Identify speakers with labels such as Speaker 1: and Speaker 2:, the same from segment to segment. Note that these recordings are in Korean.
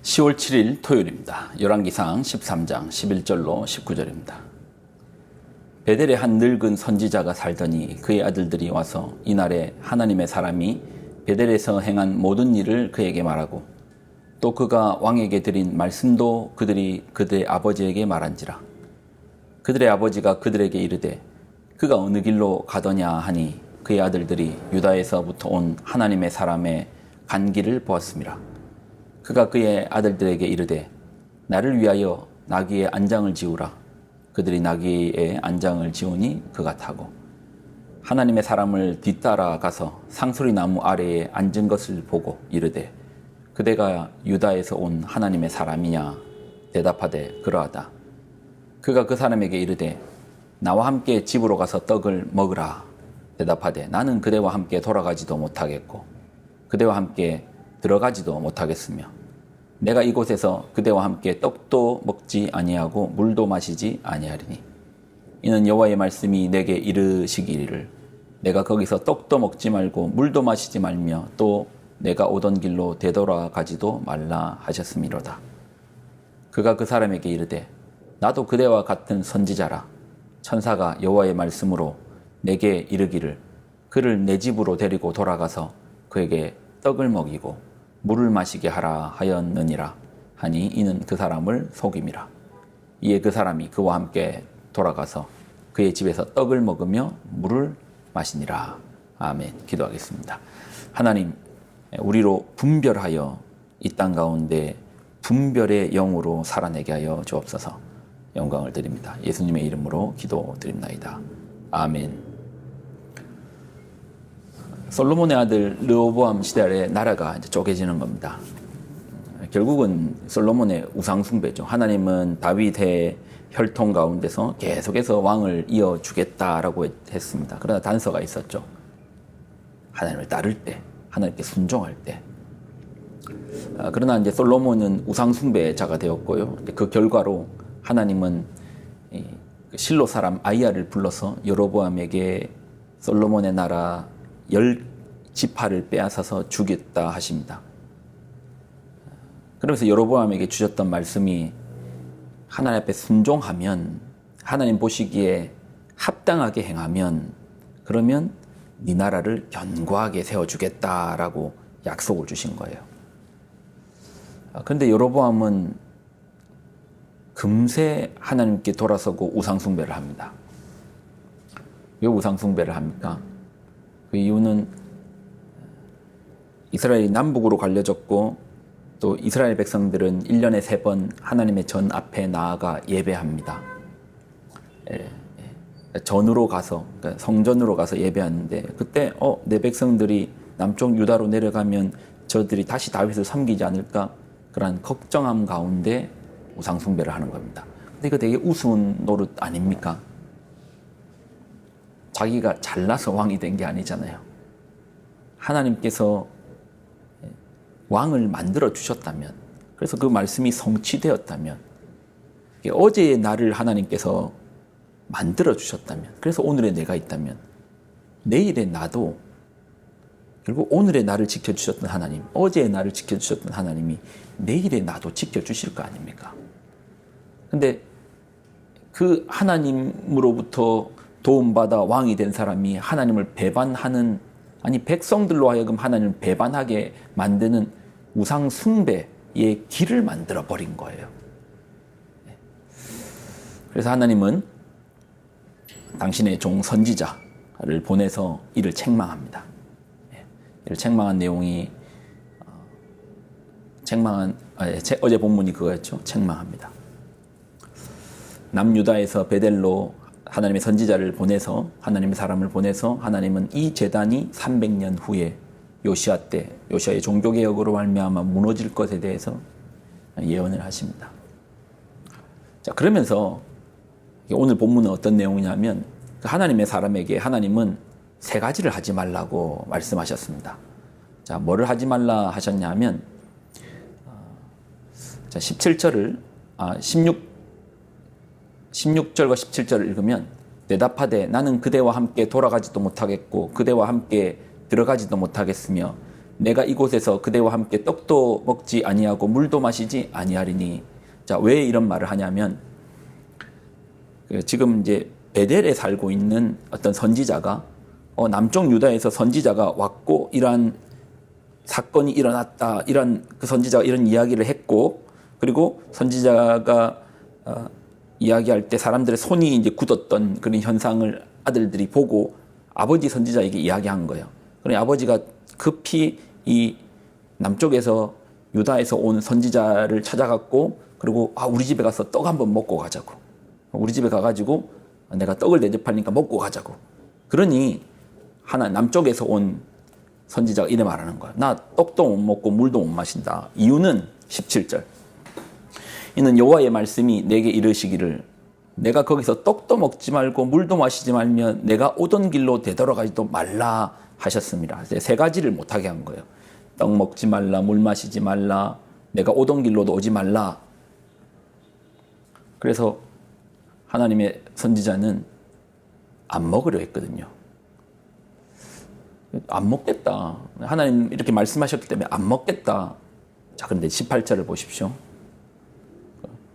Speaker 1: 10월 7일 토요일입니다. 열왕기상 13장 11절로 19절입니다. 베델에 한 늙은 선지자가 살더니 그의 아들들이 와서 이날에 하나님의 사람이 베델에서 행한 모든 일을 그에게 말하고 또 그가 왕에게 드린 말씀도 그들이 그들의 아버지에게 말한지라. 그들의 아버지가 그들에게 이르되 그가 어느 길로 가더냐 하니 그의 아들들이 유다에서부터 온 하나님의 사람의 간 길을 보았습니다. 그가 그의 아들들에게 이르되 나를 위하여 나귀의 안장을 지우라. 그들이 나귀의 안장을 지우니 그가 타고 하나님의 사람을 뒤따라 가서 상수리 나무 아래에 앉은 것을 보고 이르되 그대가 유다에서 온 하나님의 사람이냐? 대답하되 그러하다. 그가 그 사람에게 이르되 나와 함께 집으로 가서 떡을 먹으라. 대답하되 나는 그대와 함께 돌아가지도 못하겠고 그대와 함께 들어가지도 못하겠으며 내가 이곳에서 그대와 함께 떡도 먹지 아니하고 물도 마시지 아니하리니 이는 여호와의 말씀이 내게 이르시기를 내가 거기서 떡도 먹지 말고 물도 마시지 말며 또 내가 오던 길로 되돌아가지도 말라 하셨음이로다. 그가 그 사람에게 이르되 나도 그대와 같은 선지자라. 천사가 여호와의 말씀으로 내게 이르기를 그를 내 집으로 데리고 돌아가서 그에게 떡을 먹이고 물을 마시게 하라 하였느니라 하니 이는 그 사람을 속임이라. 이에 그 사람이 그와 함께 돌아가서 그의 집에서 떡을 먹으며 물을 마시니라. 아멘. 기도하겠습니다. 하나님, 우리로 분별하여 이 땅 가운데 분별의 영으로 살아내게 하여 주옵소서. 영광을 드립니다. 예수님의 이름으로 기도드립나이다. 아멘. 솔로몬의 아들 르호보암 시대 아래 나라가 이제 쪼개지는 겁니다. 결국은 솔로몬의 우상숭배죠. 하나님은 다윗의 혈통 가운데서 계속해서 왕을 이어주겠다라고 했습니다. 그러나 단서가 있었죠. 하나님을 따를 때, 하나님께 순종할 때. 그러나 이제 솔로몬은 우상숭배자가 되었고요. 그 결과로 하나님은 실로 사람 아이야를 불러서 여로보암에게 솔로몬의 나라 10지파를 빼앗아서 주겠다 하십니다. 그러면서 여로보암에게 주셨던 말씀이 하나님 앞에 순종하면 하나님 보시기에 합당하게 행하면 그러면 네 나라를 견고하게 세워주겠다라고 약속을 주신 거예요. 그런데 여로보암은 금세 하나님께 돌아서고 우상숭배를 합니다. 왜 우상숭배를 합니까? 그 이유는 이스라엘이 남북으로 갈려졌고 또 이스라엘 백성들은 1년에 3번 하나님의 전 앞에 나아가 예배합니다. 전으로 가서, 그러니까 성전으로 가서 예배하는데 그때 내 백성들이 남쪽 유다로 내려가면 저들이 다시 다윗을 섬기지 않을까? 그런 걱정함 가운데 우상숭배를 하는 겁니다. 근데 이거 되게 우스운 노릇 아닙니까? 자기가 잘나서 왕이 된 게 아니잖아요. 하나님께서 왕을 만들어 주셨다면, 그래서 그 말씀이 성취되었다면, 어제의 나를 하나님께서 만들어 주셨다면, 그래서 오늘의 내가 있다면, 내일의 나도 결국 오늘의 나를 지켜주셨던 하나님, 어제의 나를 지켜주셨던 하나님이 내일의 나도 지켜주실 거 아닙니까? 근데 그 하나님으로부터 도움받아 왕이 된 사람이 하나님을 배반하는, 아니 백성들로 하여금 하나님을 배반하게 만드는 우상 숭배의 길을 만들어 버린 거예요. 그래서 하나님은 당신의 종 선지자를 보내서 이를 책망합니다. 이를 책망한 내용이 어제 본문이 그거였죠. 책망합니다. 남유다에서 베델로 하나님의 선지자를 보내서, 하나님의 사람을 보내서 하나님은 이 제단이 300년 후에 요시아의 종교개혁으로 말미암아 무너질 것에 대해서 예언을 하십니다. 자, 그러면서 오늘 본문은 어떤 내용이냐면 하나님의 사람에게 하나님은 3가지를 하지 말라고 말씀하셨습니다. 자, 뭐를 하지 말라 하셨냐면 16절과 17절을 읽으면 대답하되 나는 그대와 함께 돌아가지도 못하겠고 그대와 함께 들어가지도 못하겠으며 내가 이곳에서 그대와 함께 떡도 먹지 아니하고 물도 마시지 아니하리니. 자, 왜 이런 말을 하냐면 지금 이제 베델에 살고 있는 어떤 선지자가 남쪽 유다에서 선지자가 왔고 이러한 사건이 일어났다. 이런 그 선지자가 이런 이야기를 했고, 그리고 선지자가 이야기할 때 사람들의 손이 이제 굳었던 그런 현상을 아들들이 보고 아버지 선지자에게 이야기한 거예요. 그러니 아버지가 급히 이 남쪽에서 유다에서 온 선지자를 찾아갔고, 그리고 우리 집에 가서 떡 한번 먹고 가자고. 우리 집에 가가지고 내가 떡을 대접하니까 먹고 가자고. 그러니 남쪽에서 온 선지자가 이래 말하는 거야. 나 떡도 못 먹고 물도 못 마신다. 이유는 17절. 이는 여호와의 말씀이 내게 이르시기를 내가 거기서 떡도 먹지 말고 물도 마시지 말면 내가 오던 길로 되돌아가지도 말라 하셨습니다. 세 가지를 못하게 한 거예요. 떡 먹지 말라, 물 마시지 말라, 내가 오던 길로도 오지 말라. 그래서 하나님의 선지자는 안 먹으려 했거든요. 안 먹겠다. 하나님 이렇게 말씀하셨기 때문에 안 먹겠다. 자, 그런데 18절을 보십시오.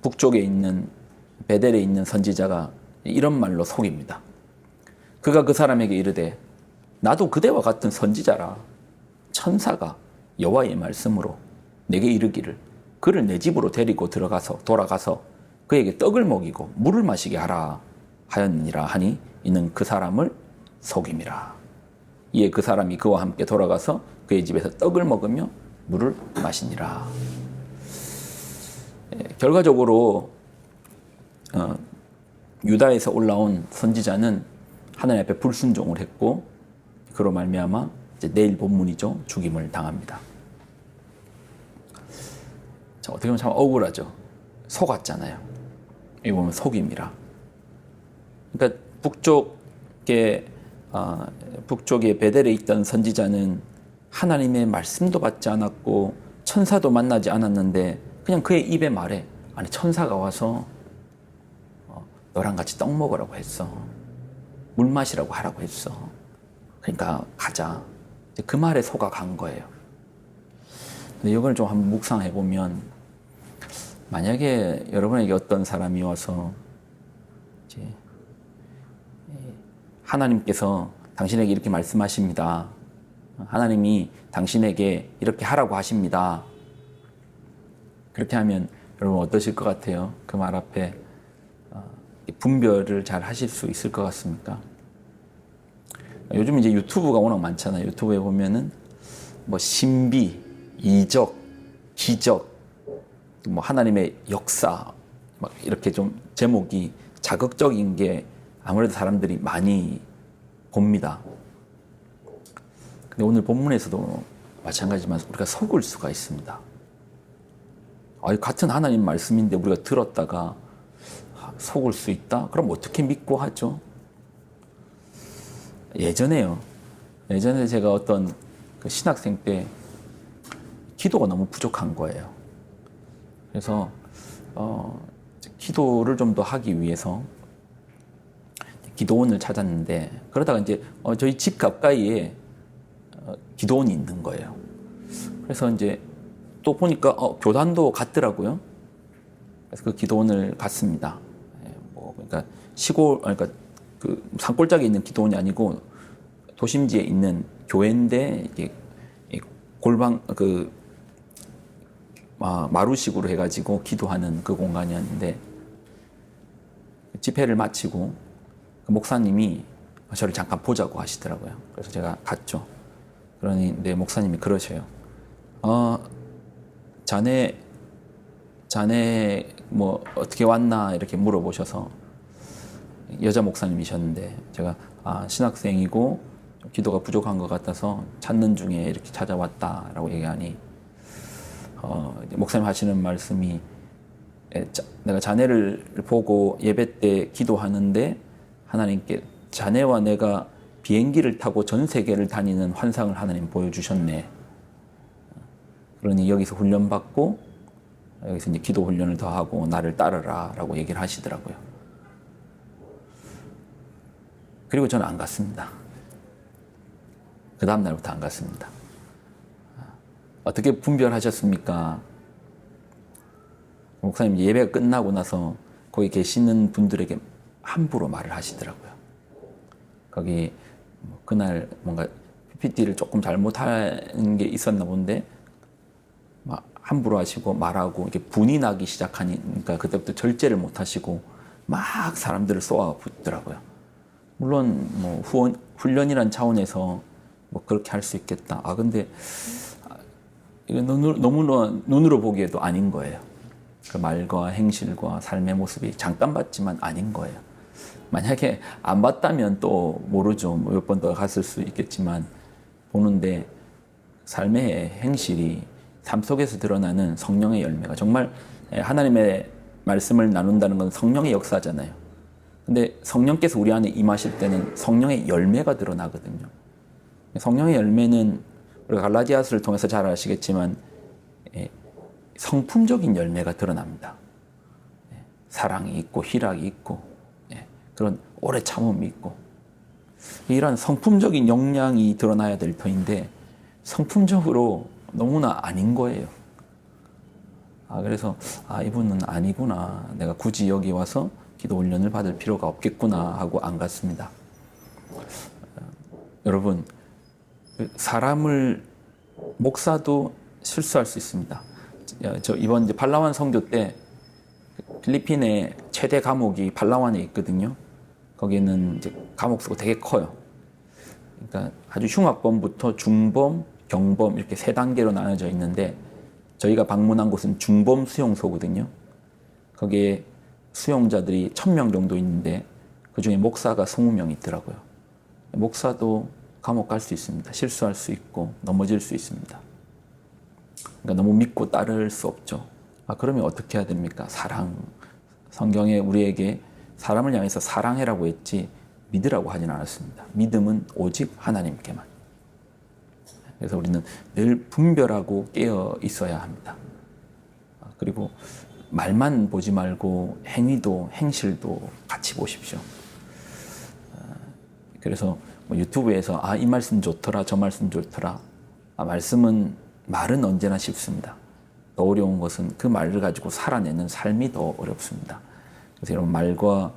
Speaker 1: 북쪽에 있는 베델에 있는 선지자가 이런 말로 속입니다. 그가 그 사람에게 이르되 나도 그대와 같은 선지자라. 천사가 여호와의 말씀으로 내게 이르기를 그를 내 집으로 데리고 돌아가서 그에게 떡을 먹이고 물을 마시게 하라 하였느니라 하니 이는 그 사람을 속임이라. 이에 그 사람이 그와 함께 돌아가서 그의 집에서 떡을 먹으며 물을 마시니라. 결과적으로 유다에서 올라온 선지자는 하나님 앞에 불순종을 했고, 그로 말미암아 이제 내일 본문이죠, 죽임을 당합니다. 자, 어떻게 보면 참 억울하죠. 속았잖아요. 여기 보면 속임이라. 그러니까 북쪽에 베델에 있던 선지자는 하나님의 말씀도 받지 않았고 천사도 만나지 않았는데 그냥 그의 입에 말해. 아니, 천사가 와서 너랑 같이 떡 먹으라고 했어. 물 마시라고 하라고 했어. 그러니까 가자. 그 말에 속아 간 거예요. 근데 이걸 좀 한번 묵상해 보면, 만약에 여러분에게 어떤 사람이 와서 이제 하나님께서 당신에게 이렇게 말씀하십니다. 하나님이 당신에게 이렇게 하라고 하십니다. 그렇게 하면 여러분 어떠실 것 같아요? 그 말 앞에 분별을 잘 하실 수 있을 것 같습니까? 요즘 이제 유튜브가 워낙 많잖아요. 유튜브에 보면은 뭐 신비, 이적, 기적, 뭐 하나님의 역사, 막 이렇게 좀 제목이 자극적인 게 아무래도 사람들이 많이 봅니다. 근데 오늘 본문에서도 마찬가지지만 우리가 속을 수가 있습니다. 같은 하나님 말씀인데 우리가 들었다가 속을 수 있다? 그럼 어떻게 믿고 하죠? 예전에 제가 어떤 그 신학생 때 기도가 너무 부족한 거예요. 그래서 기도를 좀 더 하기 위해서 기도원을 찾았는데, 그러다가 이제 저희 집 가까이에 기도원이 있는 거예요. 그래서 이제 또 보니까 교단도 같더라고요. 그래서 그 기도원을 갔습니다. 그러니까 그러니까 그 산골짜기에 있는 기도원이 아니고 도심지에 있는 교회인데 이게 골방 마루식으로 해가지고 기도하는 그 공간이었는데, 집회를 마치고 그 목사님이 저를 잠깐 보자고 하시더라고요. 그래서 제가 갔죠. 그러니 내 목사님이 그러셔요. 자네 뭐 어떻게 왔나 이렇게 물어보셔서, 여자 목사님이셨는데 제가 신학생이고 기도가 부족한 것 같아서 찾는 중에 이렇게 찾아왔다라고 얘기하니, 목사님 하시는 말씀이, 내가 자네를 보고 예배 때 기도하는데 하나님께 자네와 내가 비행기를 타고 전 세계를 다니는 환상을 하나님 보여주셨네. 그러니 여기서 훈련받고 여기서 이제 기도 훈련을 더 하고 나를 따르라 라고 얘기를 하시더라고요. 그리고 저는 안 갔습니다. 그 다음 날부터 안 갔습니다. 어떻게 분별하셨습니까? 목사님 예배가 끝나고 나서 거기 계시는 분들에게 함부로 말을 하시더라고요. 거기 그날 뭔가 PPT를 조금 잘못한 게 있었나 본데 막 함부로 하시고 말하고 이렇게 분이 나기 시작하니까 그때부터 절제를 못 하시고 막 사람들을 쏘아붙더라고요. 물론 뭐 훈련이란 차원에서 뭐 그렇게 할 수 있겠다. 근데 이거 너무 눈으로 보기에도 아닌 거예요. 그 말과 행실과 삶의 모습이 잠깐 봤지만 아닌 거예요. 만약에 안 봤다면 또 모르죠. 몇 번 더 갔을 수 있겠지만 보는데 삶의 행실이 삶 속에서 드러나는 성령의 열매가 정말 하나님의 말씀을 나눈다는 건 성령의 역사잖아요. 근데 성령께서 우리 안에 임하실 때는 성령의 열매가 드러나거든요. 성령의 열매는 우리가 갈라디아서를 통해서 잘 아시겠지만 성품적인 열매가 드러납니다. 사랑이 있고 희락이 있고 그런 오래 참음이 있고 이런 성품적인 역량이 드러나야 될 터인데 성품적으로 너무나 아닌 거예요. 그래서 이분은 아니구나. 내가 굳이 여기 와서 기도 훈련을 받을 필요가 없겠구나 하고 안 갔습니다. 여러분, 사람을 목사도 실수할 수 있습니다. 저 이번 이제 팔라완 선교 때 필리핀의 최대 감옥이 팔라완에 있거든요. 거기는 이제 감옥 수가 되게 커요. 그러니까 아주 흉악범부터 중범, 경범 이렇게 세 단계로 나눠져 있는데 저희가 방문한 곳은 중범 수용소거든요. 거기에 수용자들이 1000명 정도 있는데 그중에 목사가 20명 있더라고요. 목사도 감옥 갈 수 있습니다. 실수할 수 있고 넘어질 수 있습니다. 그러니까 너무 믿고 따를 수 없죠. 그러면 어떻게 해야 됩니까? 사랑. 성경에 우리에게 사람을 향해서 사랑해라고 했지 믿으라고 하진 않았습니다. 믿음은 오직 하나님께만. 그래서 우리는 늘 분별하고 깨어 있어야 합니다. 그리고 말만 보지 말고 행위도 행실도 같이 보십시오. 그래서 뭐 유튜브에서 이 말씀 좋더라 저 말씀 좋더라. 말은 언제나 쉽습니다. 더 어려운 것은 그 말을 가지고 살아내는 삶이 더 어렵습니다. 그래서 여러분 말과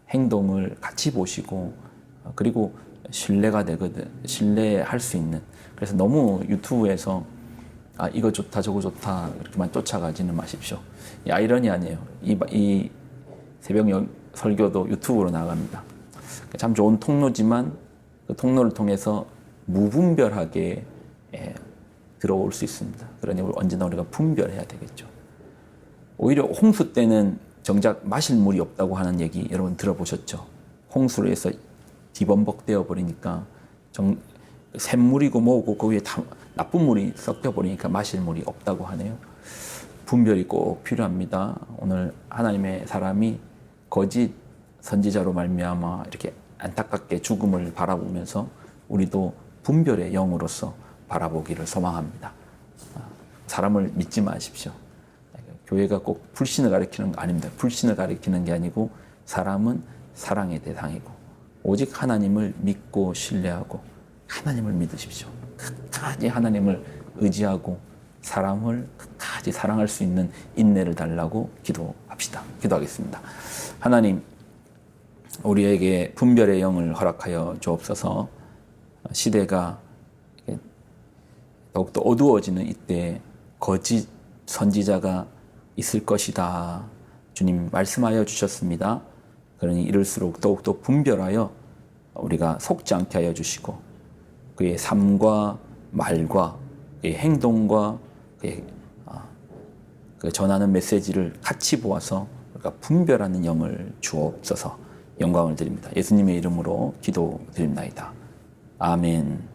Speaker 1: 행동을 같이 보시고 그리고 신뢰가 되거든. 신뢰할 수 있는. 그래서 너무 유튜브에서 이거 좋다 저거 좋다 이렇게만 쫓아가지는 마십시오. 이 아이러니하네요. 이 새벽 설교도 유튜브로 나갑니다. 참 좋은 통로지만 그 통로를 통해서 무분별하게 들어올 수 있습니다. 그러니 언제나 우리가 분별해야 되겠죠. 오히려 홍수 때는 정작 마실 물이 없다고 하는 얘기 여러분 들어보셨죠? 홍수로 해서 뒤범벅되어 버리니까 샘물이고 뭐고 그 위에 나쁜 물이 섞여 버리니까 마실 물이 없다고 하네요. 분별이 꼭 필요합니다. 오늘 하나님의 사람이 거짓 선지자로 말미암아 이렇게 안타깝게 죽음을 바라보면서 우리도 분별의 영으로서 바라보기를 소망합니다. 사람을 믿지 마십시오. 교회가 꼭 불신을 가리키는 거 아닙니다. 불신을 가리키는 게 아니고 사람은 사랑의 대상이고 오직 하나님을 믿고 신뢰하고 하나님을 믿으십시오. 끝까지 하나님을 의지하고 사람을 끝까지 사랑할 수 있는 인내를 달라고 기도합시다. 기도하겠습니다. 하나님, 우리에게 분별의 영을 허락하여 주옵소서. 시대가 더욱더 어두워지는 이때 거짓 선지자가 있을 것이다. 주님 말씀하여 주셨습니다. 그러니 이럴수록 더욱더 분별하여 우리가 속지 않게 하여 주시고 그의 삶과 말과 그의 행동과 그의 그 전하는 메시지를 같이 보아서 우리가 분별하는 영을 주옵소서. 영광을 드립니다. 예수님의 이름으로 기도드립나이다. 아멘.